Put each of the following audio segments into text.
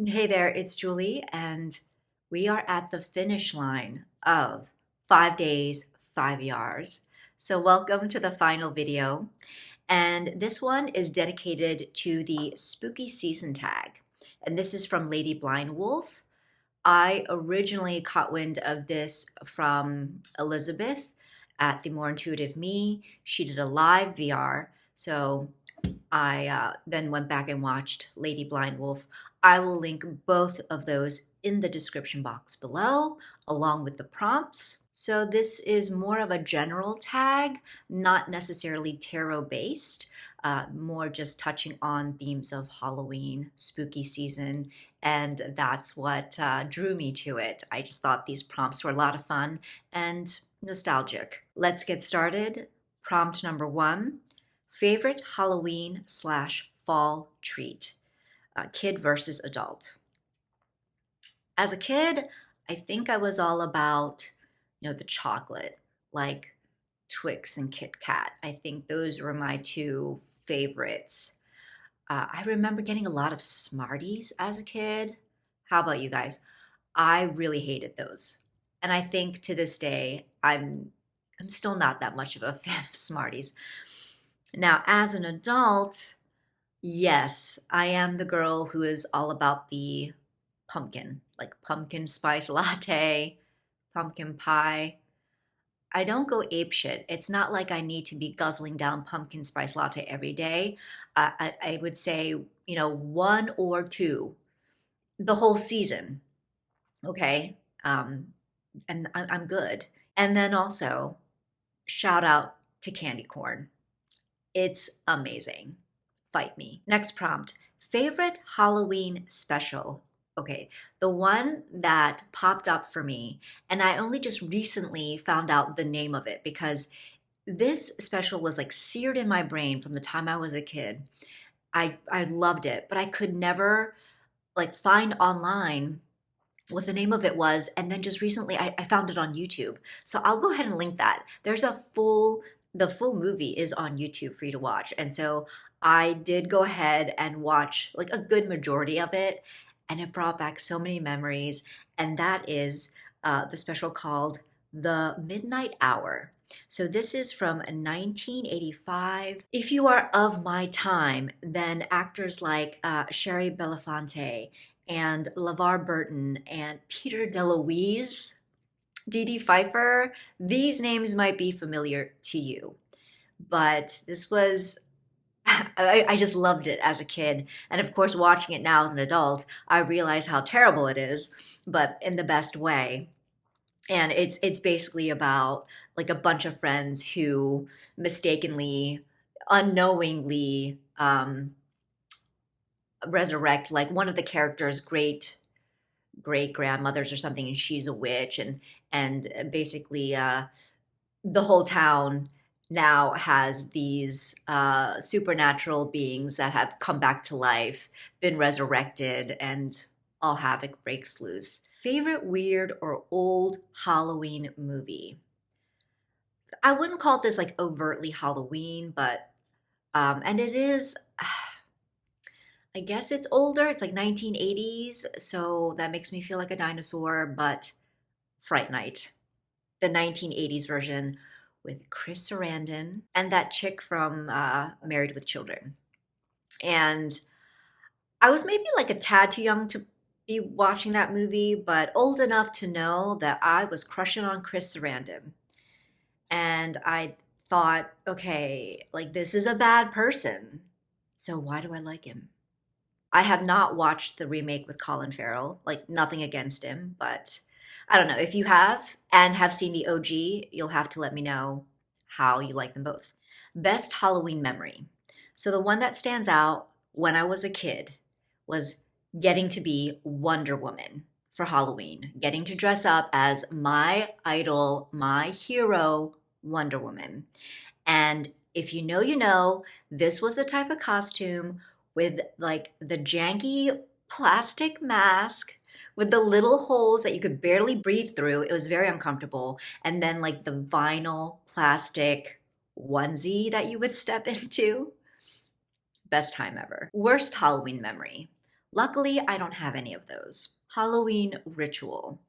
Hey there, it's Julie, and we are at the finish line of 5 days, 5 yards. So, welcome to the final video. And this one is dedicated to the spooky season tag. And this is from Lady Blind Wolf. I originally caught wind of this from Elizabeth at the More Intuitive Me. She did a live VR. So, I then went back and watched Lady Blind Wolf. I will link both of those in the description box below, along with the prompts. So this is more of a general tag, not necessarily tarot based, more just touching on themes of Halloween, spooky season, and that's what drew me to it. I just thought these prompts were a lot of fun and nostalgic. Let's get started. Prompt number 1. Favorite Halloween/fall treat, kid versus adult. As a kid, I think I was all about, the chocolate, like Twix and Kit Kat. I think those were my two favorites. I remember getting a lot of Smarties as a kid. How about you guys? I really hated those. And I think to this day, I'm still not that much of a fan of Smarties. Now, as an adult, yes, I am the girl who is all about the pumpkin, like pumpkin spice latte, pumpkin pie. I don't go ape shit. It's not like I need to be guzzling down pumpkin spice latte every day. I would say, one or two the whole season. Okay. And I'm good. And then also, shout out to candy corn. It's amazing. Fight me. Next prompt. Favorite Halloween special? Okay, the one that popped up for me, and I only just recently found out the name of it because this special was like seared in my brain from the time I was a kid. I loved it, but I could never like find online what the name of it was, and then just recently I found it on YouTube. So I'll go ahead and link that. The full movie is on YouTube for you to watch. And so I did go ahead and watch like a good majority of it, and it brought back so many memories. And that is the special called The Midnight Hour. So this is from 1985. If you are of my time, then actors like Sherry Belafonte and LeVar Burton and Peter DeLuise, Dee Pfeiffer, these names might be familiar to you. But this was, I just loved it as a kid. And of course, watching it now as an adult, I realize how terrible it is, but in the best way. And it's basically about like a bunch of friends who mistakenly, unknowingly, resurrect like one of the characters' great grandmothers or something, and she's a witch, and basically the whole town now has these supernatural beings that have come back to life, been resurrected, and all havoc breaks loose. Favorite weird or old Halloween movie? I wouldn't call this like overtly Halloween, but and it is. I guess it's older. It's like 1980s, so that makes me feel like a dinosaur, but Fright Night, the 1980s version with Chris Sarandon and that chick from Married with Children. And I was maybe like a tad too young to be watching that movie, but old enough to know that I was crushing on Chris Sarandon. And I thought, okay, like this is a bad person. So why do I like him? I have not watched the remake with Colin Farrell, like nothing against him, but I don't know. If you have and have seen the OG, you'll have to let me know how you like them both. Best Halloween memory. So the one that stands out when I was a kid was getting to be Wonder Woman for Halloween, getting to dress up as my idol, my hero, Wonder Woman. And if you know, you know, this was the type of costume with like the janky plastic mask with the little holes that you could barely breathe through. It was very uncomfortable. And then like the vinyl plastic onesie that you would step into. Best time ever. Worst Halloween memory. Luckily, I don't have any of those. Halloween ritual.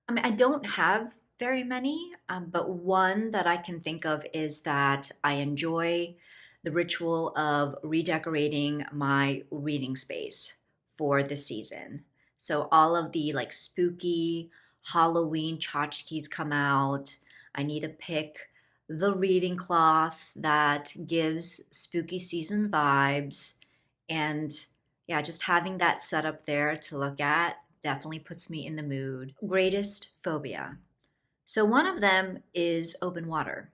I mean, I don't have very many, but one that I can think of is that I enjoy the ritual of redecorating my reading space for the season. So all of the like spooky Halloween tchotchkes come out. I need to pick the reading cloth that gives spooky season vibes. And yeah, just having that set up there to look at definitely puts me in the mood. Greatest phobia. So one of them is open water,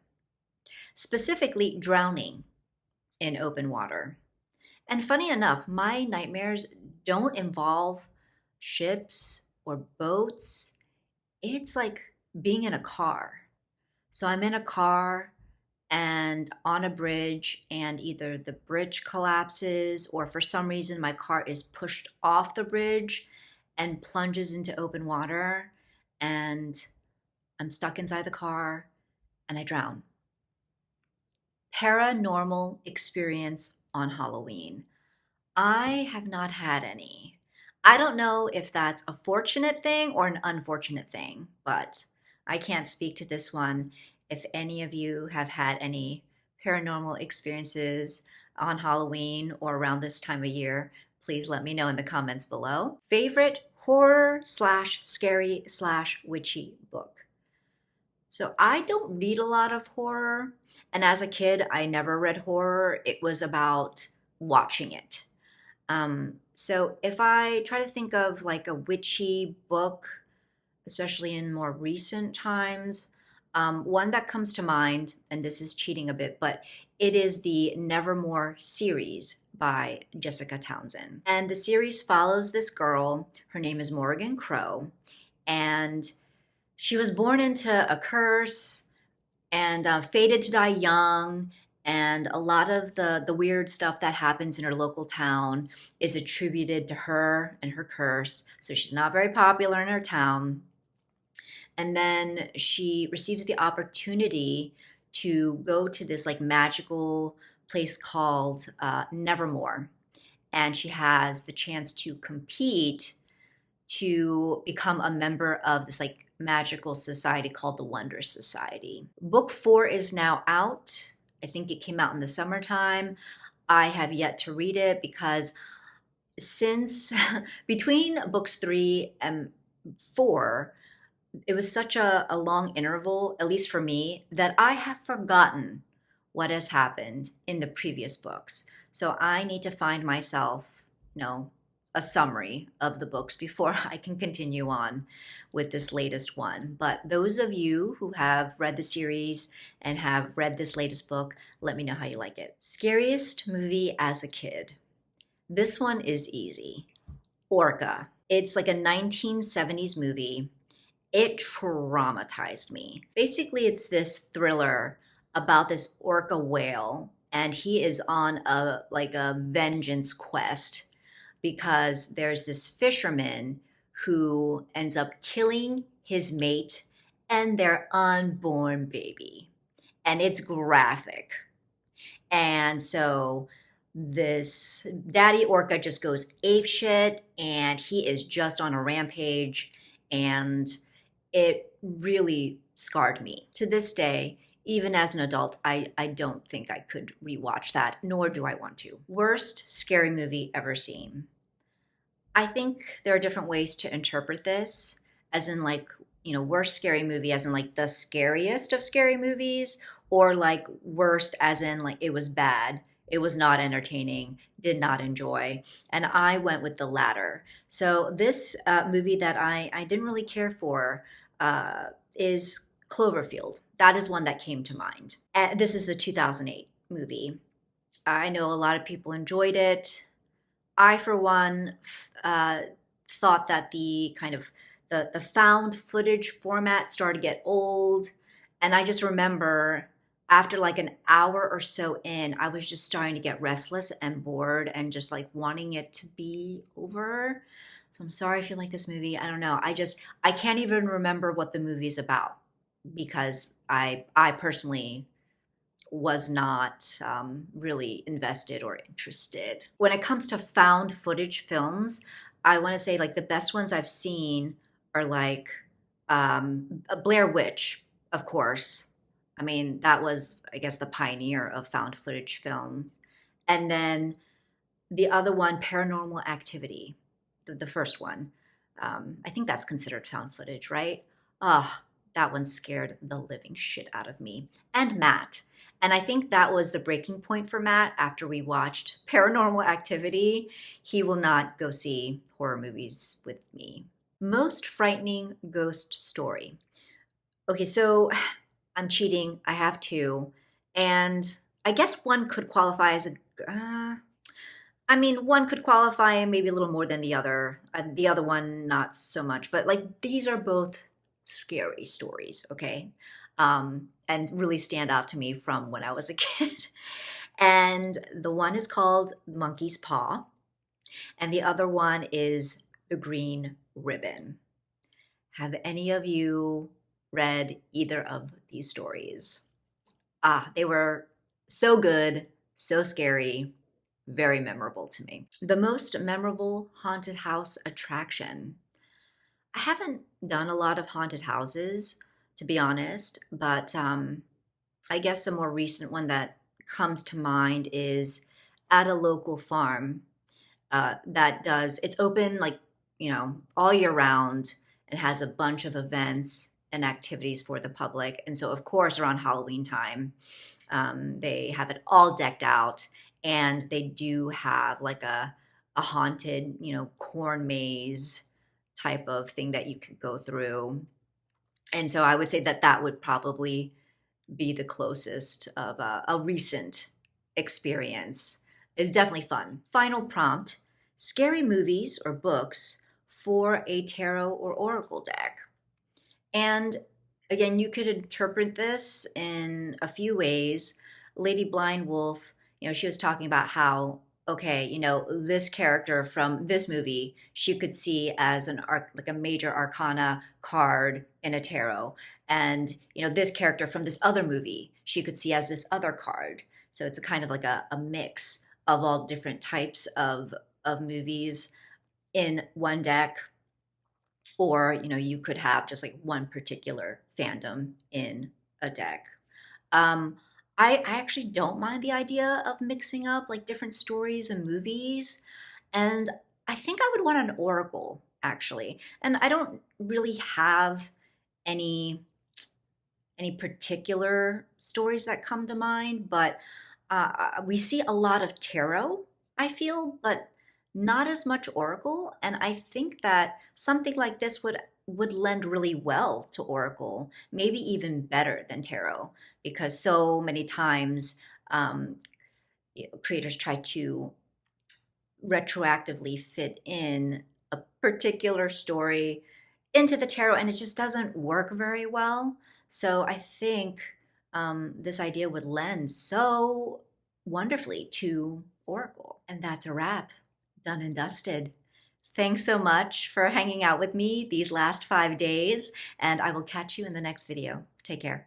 specifically drowning in open water. And funny enough, my nightmares don't involve ships or boats. It's like being in a car. So I'm in a car and on a bridge, and either the bridge collapses or for some reason my car is pushed off the bridge and plunges into open water, and I'm stuck inside the car and I drown. Paranormal experience on Halloween. I have not had any. I don't know if that's a fortunate thing or an unfortunate thing, but I can't speak to this one. If any of you have had any paranormal experiences on Halloween or around this time of year, please let me know in the comments below. Favorite horror slash scary slash witchy book. So I don't read a lot of horror, and as a kid, I never read horror. It was about watching it. So if I try to think of like a witchy book, especially in more recent times, one that comes to mind, and this is cheating a bit, but it is the Nevermore series by Jessica Townsend. And the series follows this girl. Her name is Morgan Crow, and she was born into a curse and fated to die young. And a lot of the weird stuff that happens in her local town is attributed to her and her curse. So she's not very popular in her town. And then she receives the opportunity to go to this like magical place called Nevermore. And she has the chance to compete to become a member of this like magical society called the Wondrous Society. Book 4 is now out. I think it came out in the summertime. I have yet to read it because since between books 3 and 4, it was such a long interval, at least for me, that I have forgotten what has happened in the previous books. So I need to find myself, a summary of the books before I can continue on with this latest one. But those of you who have read the series and have read this latest book, let me know how you like it. Scariest movie as a kid. This one is easy. Orca. It's like a 1970s movie. It traumatized me. Basically, it's this thriller about this orca whale, and he is on a vengeance quest because there's this fisherman who ends up killing his mate and their unborn baby. And it's graphic. And so this daddy orca just goes apeshit, and he is just on a rampage, and it really scarred me. To this day, even as an adult, I don't think I could rewatch that, nor do I want to. Worst scary movie ever seen. I think there are different ways to interpret this, as in like, worst scary movie as in like the scariest of scary movies, or like worst as in like it was bad, it was not entertaining, did not enjoy. And I went with the latter. So this movie that I didn't really care for is Cloverfield. That is one that came to mind. And this is the 2008 movie. I know a lot of people enjoyed it. I, for one, thought that the kind of the found footage format started to get old. And I just remember after like an hour or so in, I was just starting to get restless and bored and just like wanting it to be over. So I'm sorry if you like this movie. I don't know. I can't even remember what the movie's about because I personally was not really invested or interested. When it comes to found footage films, I want to say like the best ones I've seen are like Blair Witch, of course. I mean, that was, I guess, the pioneer of found footage films. And then the other one, Paranormal Activity, the first one. I think that's considered found footage, right? Ah, that one scared the living shit out of me. And Matt. And I think that was the breaking point for Matt after we watched Paranormal Activity. He will not go see horror movies with me. Most frightening ghost story. Okay, so I'm cheating. I have two. And I guess one could qualify as a. I mean, one could qualify maybe a little more than the other one, not so much. But like these are both scary stories, okay? And really stand out to me from when I was a kid. And the one is called Monkey's Paw, and the other one is The Green Ribbon. Have any of you read either of these stories? Ah, they were so good, so scary, very memorable to me. The most memorable haunted house attraction. I haven't done a lot of haunted houses, to be honest, but I guess a more recent one that comes to mind is at a local farm it's open like, all year round. It has a bunch of events and activities for the public. And so, of course, around Halloween time, they have it all decked out, and they do have like a haunted, corn maze type of thing that you could go through. And so I would say that that would probably be the closest of a recent experience. It's definitely fun. Final prompt: scary movies or books for a tarot or oracle deck. And again, you could interpret this in a few ways. Lady Blind Wolf, she was talking about how, okay, this character from this movie, she could see as like a major arcana card in a tarot. And, this character from this other movie, she could see as this other card. So it's a kind of like a mix of all different types of movies in one deck. Or, you could have just like one particular fandom in a deck. Um, I actually don't mind the idea of mixing up like different stories and movies. And I think I would want an oracle, actually. And I don't really have any any particular stories that come to mind, but we see a lot of tarot, I feel, but not as much oracle. And I think that something like this would lend really well to oracle, maybe even better than tarot, because so many times creators try to retroactively fit in a particular story into the tarot, and it just doesn't work very well. So I think this idea would lend so wonderfully to oracle. And that's a wrap. Done and dusted. Thanks so much for hanging out with me these last 5 days, and I will catch you in the next video. Take care.